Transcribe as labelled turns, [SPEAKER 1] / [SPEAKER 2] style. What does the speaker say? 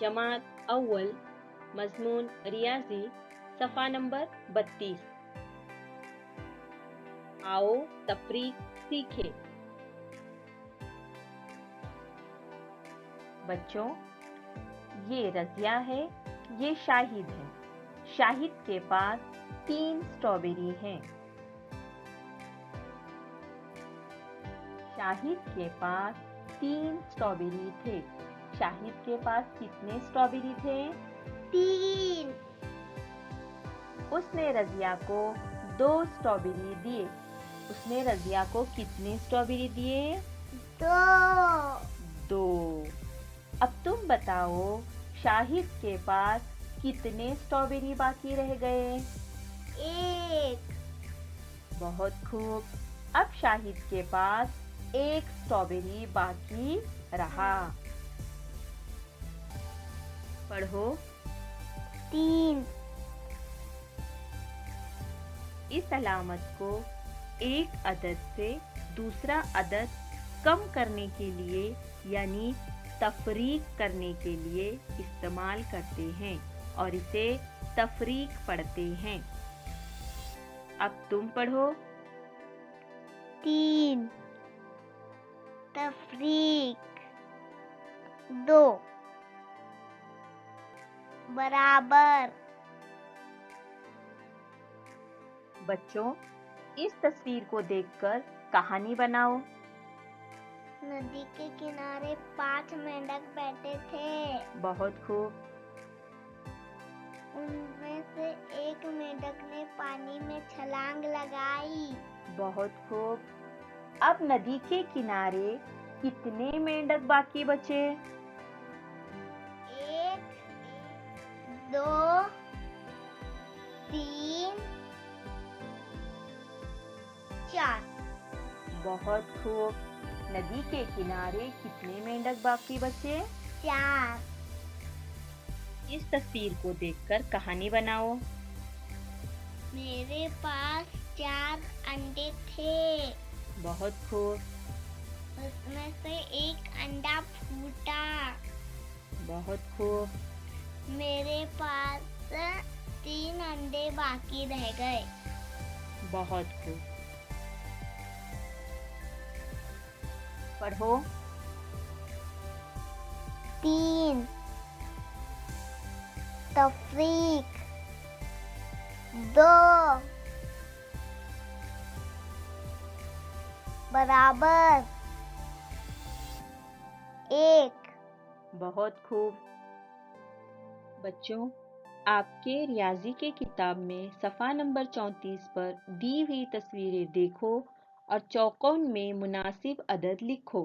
[SPEAKER 1] जमात अव्वल मजमून रियाजी सफ़ा नंबर 32। आओ तफरीक सीखें। बच्चों, ये रज़िया है, ये शाहिद है। शाहिद के पास 3 स्ट्रॉबेरी हैं। शाहिद के पास 3 स्ट्रॉबेरी थे। शाहिद के पास कितने स्ट्रॉबेरी थे?
[SPEAKER 2] 3।
[SPEAKER 1] उसने रज़िया को 2 स्ट्रॉबेरी दिए। उसने रज़िया को कितने स्ट्रॉबेरी दिए?
[SPEAKER 2] 2।
[SPEAKER 1] 2। अब तुम बताओ, शाहिद के पास कितने स्ट्रॉबेरी बाकी रह गए?
[SPEAKER 2] 1।
[SPEAKER 1] बहुत खूब। अब शाहिद के पास 1 स्ट्रॉबेरी बाकी रहा। पढ़ो।
[SPEAKER 2] 3।
[SPEAKER 1] इस अलामत को एक अदद से दूसरा अदद कम करने के लिए यानी तफरीक करने के लिए इस्तेमाल करते हैं और इसे तफरीक पढ़ते हैं। अब तुम पढ़ो।
[SPEAKER 2] 3 तफरीक 2 बराबर।
[SPEAKER 1] बच्चों, इस तस्वीर को देखकर कहानी बनाओ।
[SPEAKER 2] नदी के किनारे 5 मेंढक बैठे थे।
[SPEAKER 1] बहुत खूब।
[SPEAKER 2] उनमें से एक मेंढक ने पानी में छलांग लगाई।
[SPEAKER 1] बहुत खूब। अब नदी के किनारे कितने मेंढक बाकी बचे?
[SPEAKER 2] 1 2 3 4।
[SPEAKER 1] बहुत खूब। नदी के किनारे कितने मेंढक बाकी बचे?
[SPEAKER 2] 4।
[SPEAKER 1] इस तस्वीर को देखकर कहानी बनाओ।
[SPEAKER 2] मेरे पास 4 अंडे थे।
[SPEAKER 1] बहुत खूब।
[SPEAKER 2] उसमें से एक अंडा फूटा।
[SPEAKER 1] बहुत खूब।
[SPEAKER 2] मेरे पास 3 अंडे बाकी रह गए।
[SPEAKER 1] बहुत खूब। पढ़ो।
[SPEAKER 2] 3 तफरीक 2 बराबर 1।
[SPEAKER 1] बहुत खूब। बच्चों, आपके रियाजी के किताब में सफ़ा नंबर 34 पर दी हुई तस्वीरें देखो और चौकोन में मुनासिब अदद लिखो।